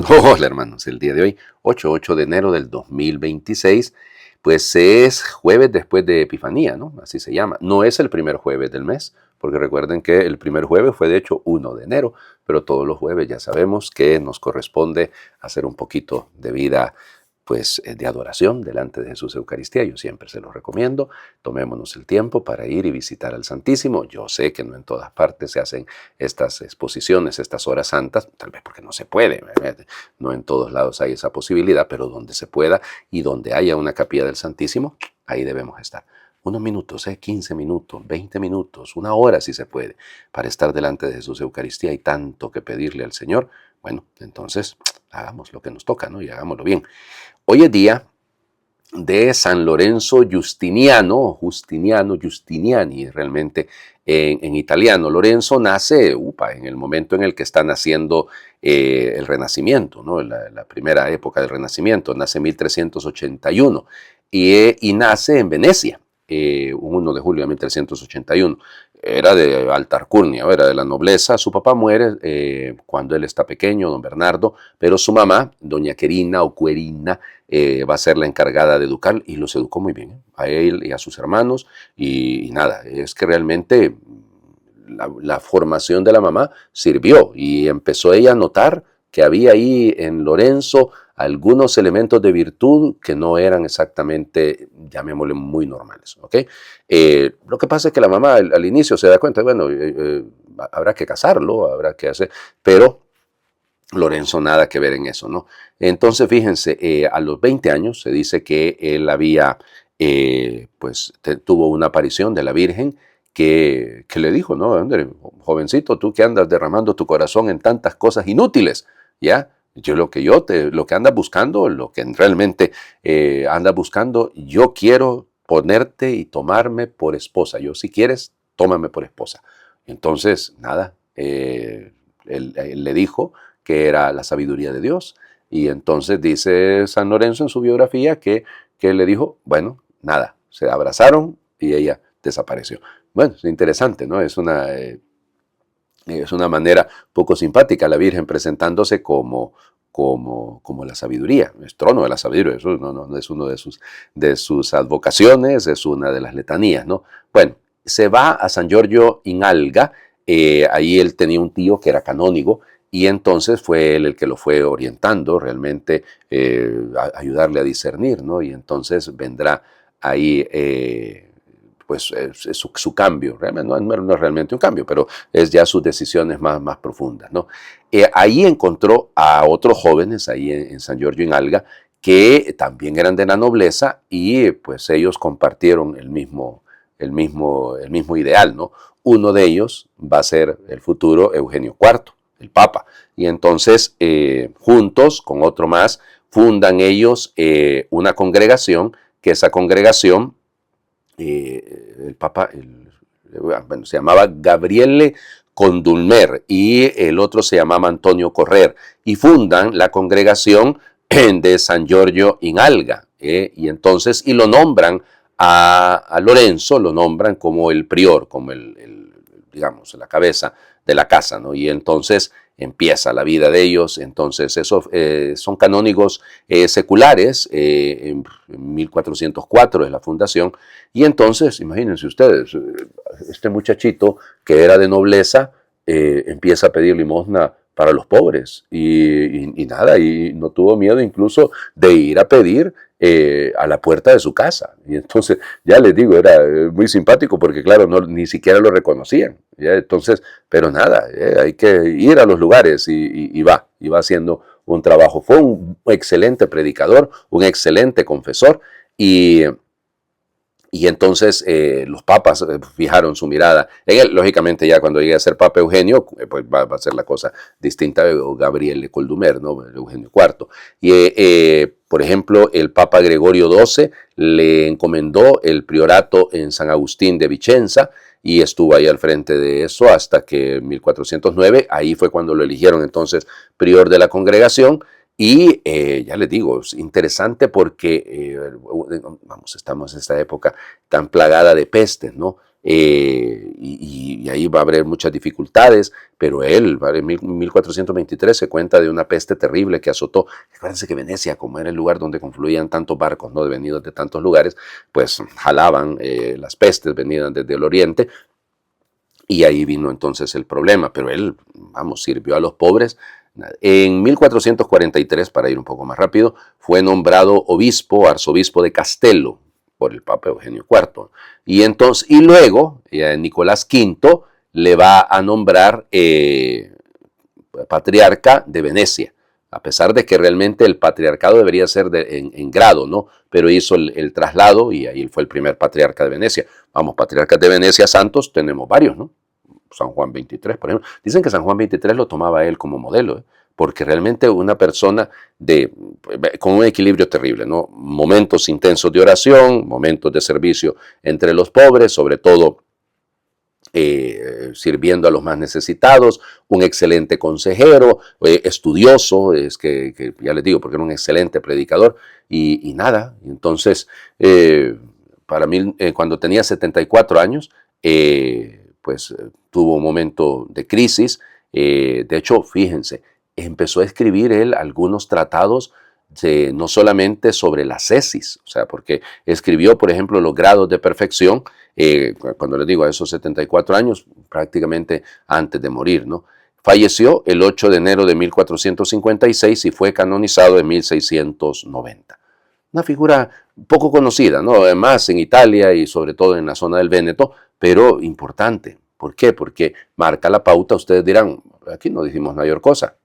Hola hermanos, el día de hoy, 8 de enero del 2026, pues es jueves después de Epifanía, ¿no? Así se llama. No es el primer jueves del mes, porque recuerden que el primer jueves fue de hecho 1 de enero, pero todos los jueves ya sabemos que nos corresponde hacer un poquito de vida pues de adoración delante de Jesús Eucaristía. Yo siempre se los recomiendo. Tomémonos el tiempo para ir y visitar al Santísimo. Yo sé que no en todas partes se hacen estas exposiciones, estas horas santas, tal vez porque no se puede, no en todos lados hay esa posibilidad, pero donde se pueda y donde haya una capilla del Santísimo, ahí debemos estar. Unos minutos, 15 minutos, 20 minutos, una hora si se puede, para estar delante de Jesús Eucaristía. Hay tanto que pedirle al Señor. Bueno, entonces hagamos lo que nos toca, ¿no? Y hagámoslo bien. Hoy es día de San Lorenzo Giustiniani, realmente en italiano. Lorenzo nace en el momento en el que está naciendo el Renacimiento, ¿no? La primera época del Renacimiento, nace en 1381 y nace en Venecia, 1 de julio de 1381. Era de alta alcurnia, era de la nobleza. Su papá muere cuando él está pequeño, don Bernardo, pero su mamá, doña Querina o Querina, va a ser la encargada de educar y los educó muy bien, a él y a sus hermanos. Y nada, es que realmente la formación de la mamá sirvió y empezó ella a notar que había ahí en Lorenzo algunos elementos de virtud que no eran exactamente, llamémosle, muy normales. ¿Okay? Lo que pasa es que la mamá al inicio se da cuenta, bueno, habrá que casarlo, habrá que hacer, pero Lorenzo nada que ver en eso, ¿no? Entonces, fíjense, a los 20 años se dice que él había, tuvo una aparición de la Virgen que le dijo, ¿no? André, jovencito, tú que andas derramando tu corazón en tantas cosas inútiles, ¿ya? Lo que andas buscando, lo que realmente andas buscando, yo quiero ponerte y tomarme por esposa. Yo, si quieres, tómame por esposa. Entonces, nada, él le dijo que era la sabiduría de Dios. Y entonces dice San Lorenzo en su biografía que le dijo, bueno, nada, se abrazaron y ella desapareció. Bueno, es interesante, ¿no? Es una manera poco simpática la Virgen presentándose como la sabiduría, es trono de la sabiduría. Eso no es uno de sus advocaciones, es una de las letanías, ¿no? Bueno, se va a San Giorgio in Alga, ahí él tenía un tío que era canónigo, y entonces fue él el que lo fue orientando realmente, ayudarle a discernir, ¿no? Y entonces vendrá ahí es su cambio, realmente, no es realmente un cambio, pero es ya sus decisiones más profundas, ¿no? Ahí encontró a otros jóvenes, ahí en San Giorgio in Alga, que también eran de la nobleza y pues ellos compartieron el mismo ideal, ¿no? Uno de ellos va a ser el futuro Eugenio IV, el Papa. Y entonces, juntos con otro más, fundan ellos una congregación, que esa congregación, el Papa, se llamaba Gabriele Condulmer y el otro se llamaba Antonio Correr, y fundan la congregación de San Giorgio in Alga, y entonces, y lo nombran a Lorenzo, lo nombran como el prior, como digamos, la cabeza de la casa, ¿no? Y entonces empieza la vida de ellos. Entonces, son canónigos seculares, en 1404 es la fundación, y entonces, imagínense ustedes, este muchachito que era de nobleza, empieza a pedir limosna para los pobres, y nada, y no tuvo miedo incluso de ir a pedir a la puerta de su casa. Y entonces, ya les digo, era muy simpático porque, claro, ni siquiera lo reconocían. ¿Ya? Entonces, pero nada, hay que ir a los lugares y va haciendo un trabajo. Fue un excelente predicador, un excelente confesor, y entonces los papas fijaron su mirada en él. Lógicamente, ya cuando llegue a ser Papa Eugenio, pues va a ser la cosa distinta de Gabriele Coldumer, ¿no? Eugenio IV. Y, por ejemplo, el Papa Gregorio XII le encomendó el priorato en San Agustín de Vicenza, y estuvo ahí al frente de eso hasta que en 1409, ahí fue cuando lo eligieron entonces prior de la congregación. Y ya les digo, es interesante porque, estamos en esta época tan plagada de pestes, ¿no? y ahí va a haber muchas dificultades, pero él, en 1423 se cuenta de una peste terrible que azotó. Acuérdense que Venecia, como era el lugar donde confluían tantos barcos, ¿no?, venidos de tantos lugares, pues jalaban las pestes venidas desde el oriente, y ahí vino entonces el problema, pero él, vamos, sirvió a los pobres. En 1443, para ir un poco más rápido, fue nombrado obispo, arzobispo de Castello, por el Papa Eugenio IV. Y luego, Nicolás V le va a nombrar patriarca de Venecia, a pesar de que realmente el patriarcado debería ser en grado, ¿no? Pero hizo el traslado y ahí fue el primer patriarca de Venecia. Vamos, patriarcas de Venecia santos tenemos varios, ¿no? San Juan XXIII, por ejemplo. Dicen que San Juan XXIII lo tomaba él como modelo, porque realmente una persona con un equilibrio terrible, ¿no? Momentos intensos de oración, momentos de servicio entre los pobres, sobre todo sirviendo a los más necesitados, un excelente consejero, estudioso, es que ya les digo, porque era un excelente predicador, y nada. Entonces, para mí, cuando tenía 74 años, pues tuvo un momento de crisis. De hecho, fíjense, empezó a escribir él algunos tratados no solamente sobre la cesis, o sea, porque escribió, por ejemplo, los grados de perfección, cuando les digo, a esos 74 años, prácticamente antes de morir, ¿no? Falleció el 8 de enero de 1456 y fue canonizado en 1690. Una figura poco conocida, ¿no? Además en Italia y sobre todo en la zona del Véneto, pero importante. ¿Por qué? Porque marca la pauta. Ustedes dirán, aquí no dijimos mayor cosa.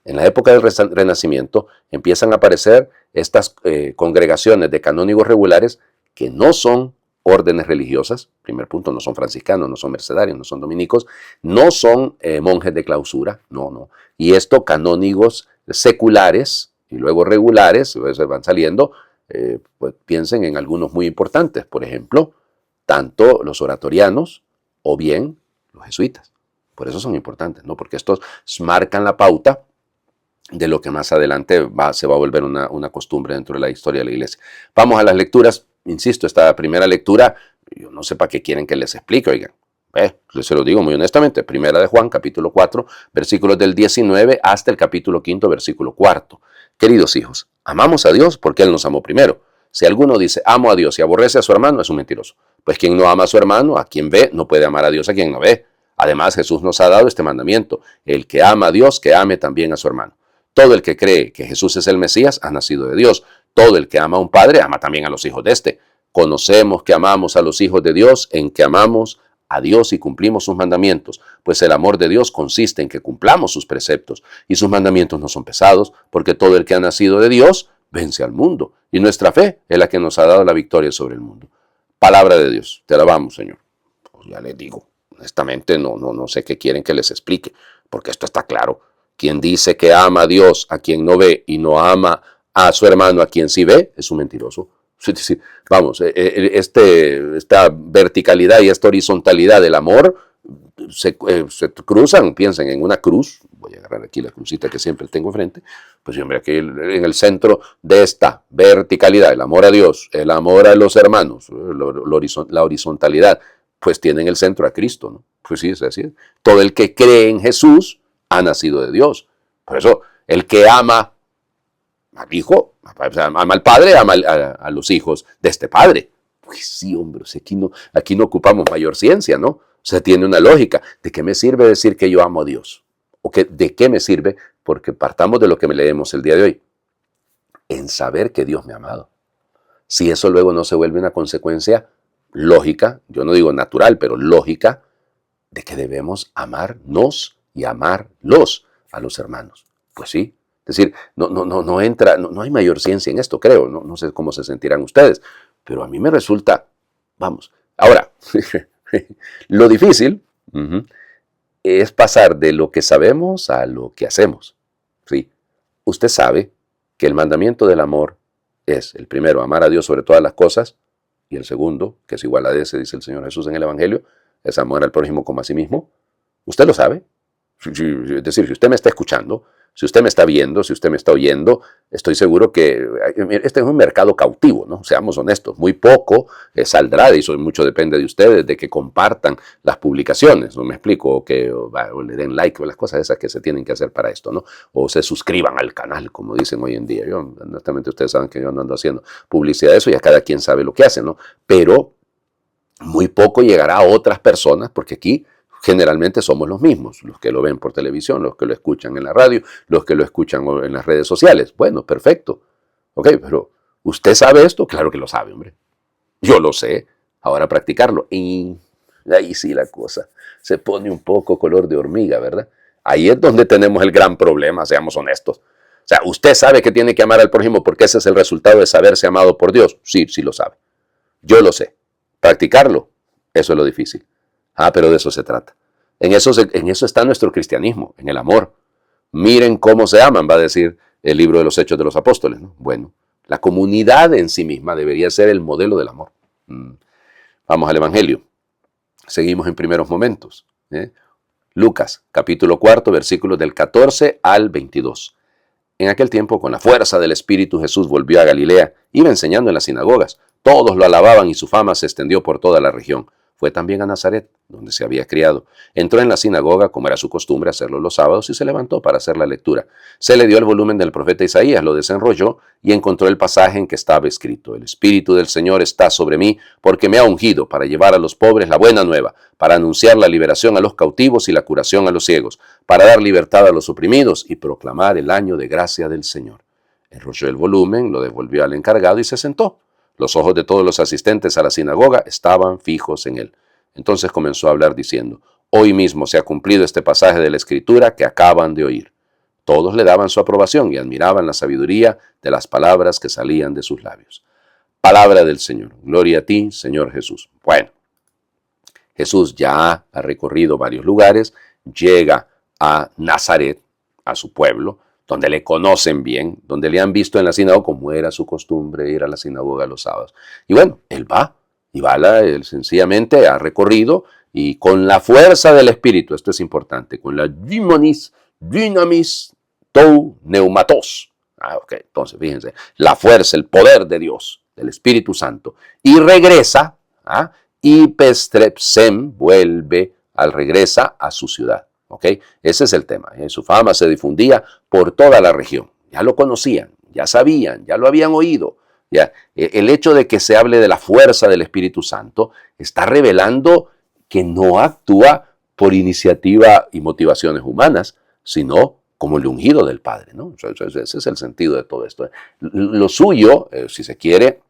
En la época del Renacimiento empiezan a aparecer estas congregaciones de canónigos regulares que no son órdenes religiosas, primer punto, no son franciscanos, no son mercedarios, no son dominicos, no son monjes de clausura, no. Y esto, canónigos seculares y luego regulares, van saliendo, pues piensen en algunos muy importantes, por ejemplo, tanto los oratorianos o bien los jesuitas. Por eso son importantes, ¿no? Porque estos marcan la pauta de lo que más adelante se va a volver una costumbre dentro de la historia de la iglesia. Vamos a las lecturas. Insisto, esta primera lectura, yo no sé para qué quieren que les explique, oigan. Se lo digo muy honestamente. Primera de Juan, capítulo 4, versículos del 19 hasta el capítulo 5, versículo 4. Queridos hijos, amamos a Dios porque Él nos amó primero. Si alguno dice, amo a Dios y aborrece a su hermano, es un mentiroso. Pues quien no ama a su hermano, a quien ve, no puede amar a Dios a quien no ve. Además, Jesús nos ha dado este mandamiento. El que ama a Dios, que ame también a su hermano. Todo el que cree que Jesús es el Mesías ha nacido de Dios. Todo el que ama a un padre ama también a los hijos de éste. Conocemos que amamos a los hijos de Dios en que amamos a Dios y cumplimos sus mandamientos, pues el amor de Dios consiste en que cumplamos sus preceptos, y sus mandamientos no son pesados, porque todo el que ha nacido de Dios vence al mundo, y nuestra fe es la que nos ha dado la victoria sobre el mundo. Palabra de Dios, te alabamos, Señor. Pues ya les digo, honestamente no sé qué quieren que les explique, porque esto está claro. Quien dice que ama a Dios a quien no ve y no ama a su hermano a quien sí ve, es un mentiroso. Vamos, esta verticalidad y esta horizontalidad del amor se cruzan, piensen en una cruz. Voy a agarrar aquí la crucita que siempre tengo enfrente. Pues hombre, aquí en el centro de esta verticalidad, el amor a Dios, el amor a los hermanos, la horizontalidad, pues tiene en el centro a Cristo, ¿no? Pues sí, es así. Todo el que cree en Jesús ha nacido de Dios. Por eso, el que ama al hijo, ama al padre, ama a los hijos de este padre. Pues sí, hombre, aquí no ocupamos mayor ciencia, ¿no? O sea, tiene una lógica. ¿De qué me sirve decir que yo amo a Dios? ¿De qué me sirve? Porque partamos de lo que me leemos el día de hoy. En saber que Dios me ha amado. Si eso luego no se vuelve una consecuencia lógica, yo no digo natural, pero lógica, de que debemos amarnos y amarlos a los hermanos. Pues sí. Es decir, no hay mayor ciencia en esto, creo. No sé cómo se sentirán ustedes, pero a mí me resulta, vamos. Ahora, lo difícil es pasar de lo que sabemos a lo que hacemos. ¿Sí? Usted sabe que el mandamiento del amor es, el primero, amar a Dios sobre todas las cosas, y el segundo, que es igual a ese, dice el Señor Jesús en el Evangelio, es amar al prójimo como a sí mismo. ¿Usted lo sabe? Es decir, si usted me está escuchando, Si usted me está viendo, si usted me está oyendo, estoy seguro que este es un mercado cautivo, ¿no? Seamos honestos, muy poco saldrá de eso, mucho depende de ustedes, de que compartan las publicaciones, ¿no me explico? O le den like o las cosas esas que se tienen que hacer para esto, ¿no? O se suscriban al canal, como dicen hoy en día. Yo, honestamente, ustedes saben que yo no ando haciendo publicidad de eso, ya cada quien sabe lo que hace, ¿no? Pero muy poco llegará a otras personas, porque aquí generalmente somos los mismos, los que lo ven por televisión, los que lo escuchan en la radio, los que lo escuchan en las redes sociales. Bueno, perfecto. Ok, pero ¿usted sabe esto? Claro que lo sabe, hombre. Yo lo sé. Ahora practicarlo. Y ahí sí la cosa se pone un poco color de hormiga, ¿verdad? Ahí es donde tenemos el gran problema, seamos honestos. O sea, usted sabe que tiene que amar al prójimo porque ese es el resultado de saberse amado por Dios. Sí, sí lo sabe. Yo lo sé. Practicarlo, eso es lo difícil. Pero de eso se trata. En eso está nuestro cristianismo, en el amor. Miren cómo se aman, va a decir el libro de los Hechos de los Apóstoles, ¿no? Bueno, la comunidad en sí misma debería ser el modelo del amor. Vamos al Evangelio. Seguimos en primeros momentos. Lucas, capítulo 4, versículos del 14 al 22. En aquel tiempo, con la fuerza del Espíritu, Jesús volvió a Galilea, iba enseñando en las sinagogas. Todos lo alababan y su fama se extendió por toda la región. Fue también a Nazaret, donde se había criado. Entró en la sinagoga, como era su costumbre hacerlo los sábados, y se levantó para hacer la lectura. Se le dio el volumen del profeta Isaías, lo desenrolló y encontró el pasaje en que estaba escrito: El Espíritu del Señor está sobre mí, porque me ha ungido para llevar a los pobres la buena nueva, para anunciar la liberación a los cautivos y la curación a los ciegos, para dar libertad a los oprimidos y proclamar el año de gracia del Señor. Enrolló el volumen, lo devolvió al encargado y se sentó. Los ojos de todos los asistentes a la sinagoga estaban fijos en él. Entonces comenzó a hablar diciendo: Hoy mismo se ha cumplido este pasaje de la Escritura que acaban de oír. Todos le daban su aprobación y admiraban la sabiduría de las palabras que salían de sus labios. Palabra del Señor. Gloria a ti, Señor Jesús. Bueno, Jesús ya ha recorrido varios lugares, llega a Nazaret, a su pueblo, donde le conocen bien, donde le han visto en la sinagoga, como era su costumbre ir a la sinagoga los sábados. Y bueno, él va, él sencillamente ha recorrido, y con la fuerza del Espíritu, esto es importante, con la dynamis tou pneumatos. Entonces, fíjense, la fuerza, el poder de Dios, del Espíritu Santo, y regresa, y Pestrepsem regresa a su ciudad. Ese es el tema. Su fama se difundía por toda la región. Ya lo conocían, ya sabían, ya lo habían oído. Ya. El hecho de que se hable de la fuerza del Espíritu Santo está revelando que no actúa por iniciativa y motivaciones humanas, sino como el ungido del Padre, ¿no? Ese es el sentido de todo esto. Lo suyo, si se quiere,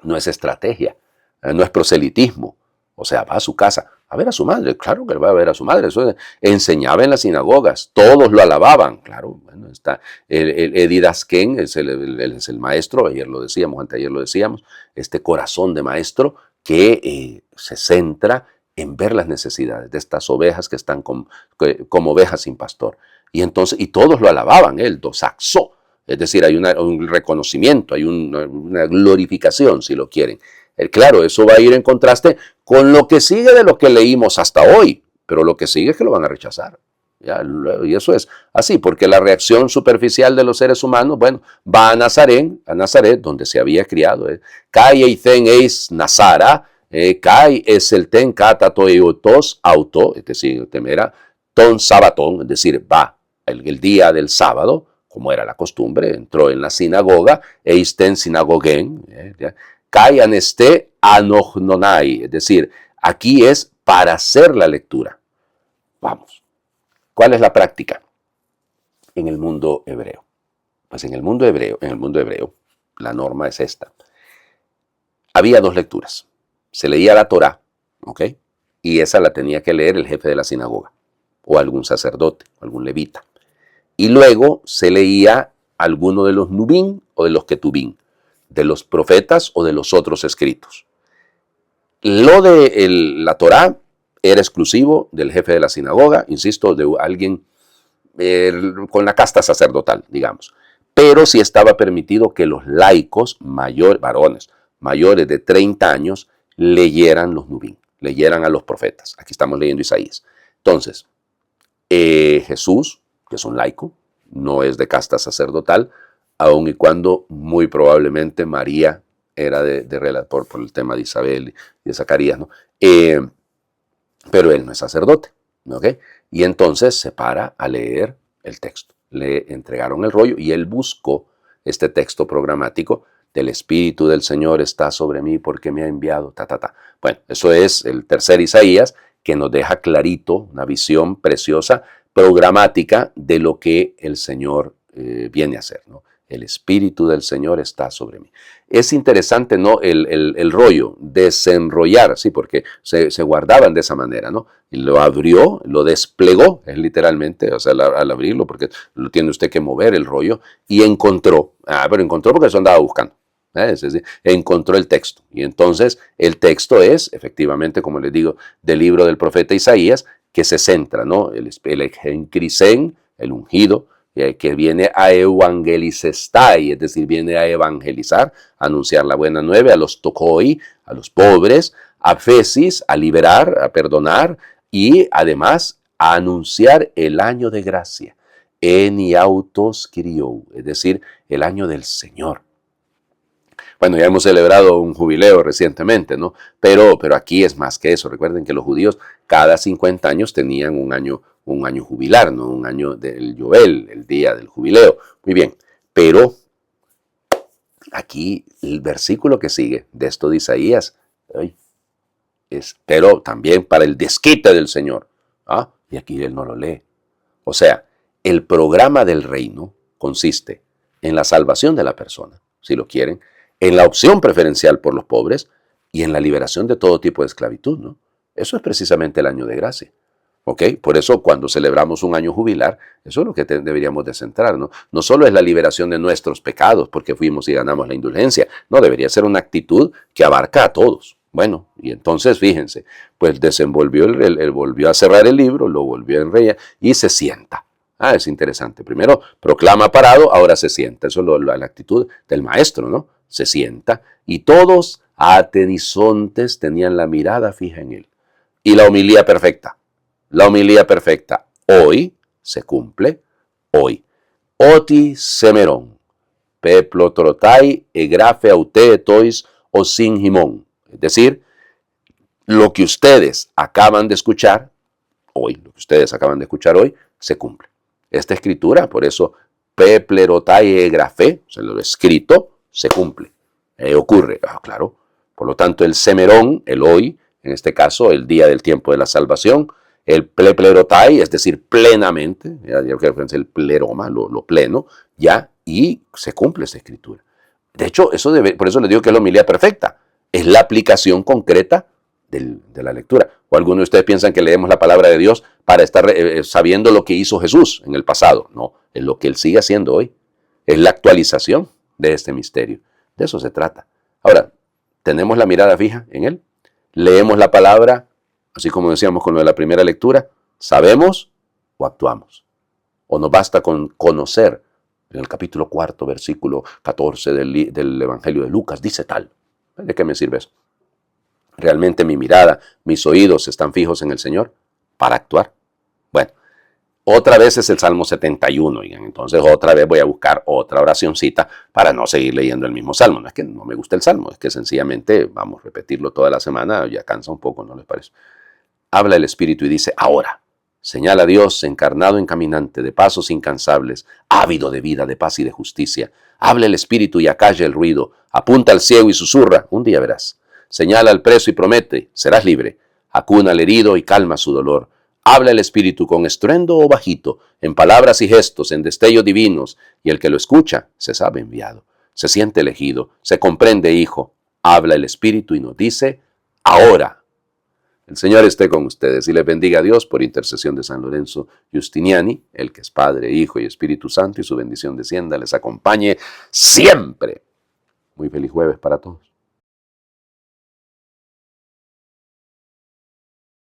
no es estrategia, no es proselitismo. O sea, va a su casa a ver a su madre. Claro que va a ver a su madre. Eso enseñaba en las sinagogas. Todos lo alababan. Claro, bueno, está el Edidasken, es el maestro, ayer lo decíamos, anteayer lo decíamos, este corazón de maestro que se centra en ver las necesidades de estas ovejas que están como ovejas sin pastor. Y todos lo alababan, él dosaxó. Es decir, hay un reconocimiento, hay una glorificación, si lo quieren. Claro, eso va a ir en contraste con lo que sigue de lo que leímos hasta hoy, pero lo que sigue es que lo van a rechazar. Y eso es así, porque la reacción superficial de los seres humanos, bueno, va a Nazaret, donde se había criado. Kai eiten eis Nazara, kai es el ten kata toeotos auto, es decir, temera, ton sabatón, es decir, va el día del sábado, como era la costumbre, entró en la sinagoga, eisten sinagogen, Kai aneste anognonai, es decir, aquí es para hacer la lectura. Vamos, ¿cuál es la práctica en el mundo hebreo? Pues en el mundo hebreo, la norma es esta. Había dos lecturas. Se leía la Torá, ¿ok? Y esa la tenía que leer el jefe de la sinagoga, o algún sacerdote, algún levita. Y luego se leía alguno de los nubín o de los ketubín, de los profetas o de los otros escritos. Lo de la Torá era exclusivo del jefe de la sinagoga, insisto, de alguien con la casta sacerdotal, digamos. Pero sí estaba permitido que los laicos, varones mayores de 30 años, leyeran los nubín, leyeran a los profetas. Aquí estamos leyendo Isaías. Entonces, Jesús, que es un laico, no es de casta sacerdotal, aun y cuando muy probablemente María era por el tema de Isabel y de Zacarías, ¿no? Pero él no es sacerdote, ¿ok? Y entonces se para a leer el texto. Le entregaron el rollo y él buscó este texto programático del Espíritu del Señor está sobre mí porque me ha enviado, ta, ta, ta. Bueno, eso es el tercer Isaías que nos deja clarito una visión preciosa, programática de lo que el Señor viene a hacer, ¿no? El Espíritu del Señor está sobre mí. Es interesante, ¿no? El rollo, desenrollar, sí, porque se guardaban de esa manera, ¿no? Y lo abrió, lo desplegó, es literalmente, o sea, al abrirlo, porque lo tiene usted que mover el rollo, y encontró, pero encontró porque eso andaba buscando. Es decir, encontró el texto. Y entonces el texto es, efectivamente, como les digo, del libro del profeta Isaías, que se centra, ¿no? El encrisén, el ungido, que viene a evangelizestai, es decir, viene a evangelizar, a anunciar la buena nueva, a los tokoi, a los pobres, a fesis, a liberar, a perdonar y además a anunciar el año de gracia, eniautos kyriou, es decir, el año del Señor. Bueno, ya hemos celebrado un jubileo recientemente, ¿no? Pero aquí es más que eso. Recuerden que los judíos cada 50 años tenían un año jubilar, ¿no? Un año del Yobel, el día del jubileo. Muy bien, pero aquí el versículo que sigue de esto de Isaías, pero también para el desquite del Señor. Y aquí él no lo lee. O sea, el programa del reino consiste en la salvación de la persona, si lo quieren, en la opción preferencial por los pobres y en la liberación de todo tipo de esclavitud, ¿no? Eso es precisamente el año de gracia, ¿ok? Por eso cuando celebramos un año jubilar, eso es lo que deberíamos de centrar, ¿no? No solo es la liberación de nuestros pecados porque fuimos y ganamos la indulgencia, no, debería ser una actitud que abarca a todos. Bueno, y entonces fíjense, pues desenvolvió, volvió a cerrar el libro, lo volvió a enrollar y se sienta. Es interesante. Primero proclama parado, ahora se sienta. Eso es la actitud del maestro, ¿no? Se sienta y todos atenizontes tenían la mirada fija en él. Y la homilía perfecta. La homilía perfecta. Hoy se cumple, hoy. Oti semeron. Peplotrotai egrafe aute tois o sin jimón. Es decir, lo que ustedes acaban de escuchar hoy, se cumple. Esta escritura, por eso, peplerotai egrafe, o sea, lo escrito, se cumple, ocurre, claro. Por lo tanto, el semerón, el hoy, en este caso, el día del tiempo de la salvación, el pleplerotai, es decir, plenamente, ya que el pleroma, lo pleno, ya, y se cumple esa escritura. De hecho, por eso les digo que es la homilía perfecta, es la aplicación concreta de la lectura. O algunos de ustedes piensan que leemos la palabra de Dios para estar sabiendo lo que hizo Jesús en el pasado. No, es lo que Él sigue haciendo hoy. Es la actualización de este misterio. De eso se trata. Ahora, tenemos la mirada fija en Él. Leemos la palabra, así como decíamos con lo de la primera lectura, sabemos o actuamos. O nos basta con conocer. En el capítulo 4, versículo 14 del Evangelio de Lucas, dice tal. ¿De qué me sirve eso? ¿Realmente mi mirada, mis oídos están fijos en el Señor para actuar? Bueno, otra vez es el Salmo 71, y entonces otra vez voy a buscar otra oracioncita para no seguir leyendo el mismo Salmo. No es que no me guste el Salmo, es que sencillamente vamos a repetirlo toda la semana, ya cansa un poco, ¿no les parece? Habla el Espíritu y dice, ahora, señala a Dios encarnado en caminante, de pasos incansables, ávido de vida, de paz y de justicia. Habla el Espíritu y acalla el ruido, apunta al ciego y susurra, un día verás. Señala al preso y promete, serás libre. Acuna al herido y calma su dolor. Habla el Espíritu con estruendo o bajito, en palabras y gestos, en destellos divinos, y el que lo escucha se sabe enviado, se siente elegido, se comprende hijo. Habla el Espíritu y nos dice, ahora. El Señor esté con ustedes y les bendiga a Dios por intercesión de San Lorenzo Giustiniani, el que es Padre, Hijo y Espíritu Santo, y su bendición descienda, les acompañe siempre. Muy feliz jueves para todos.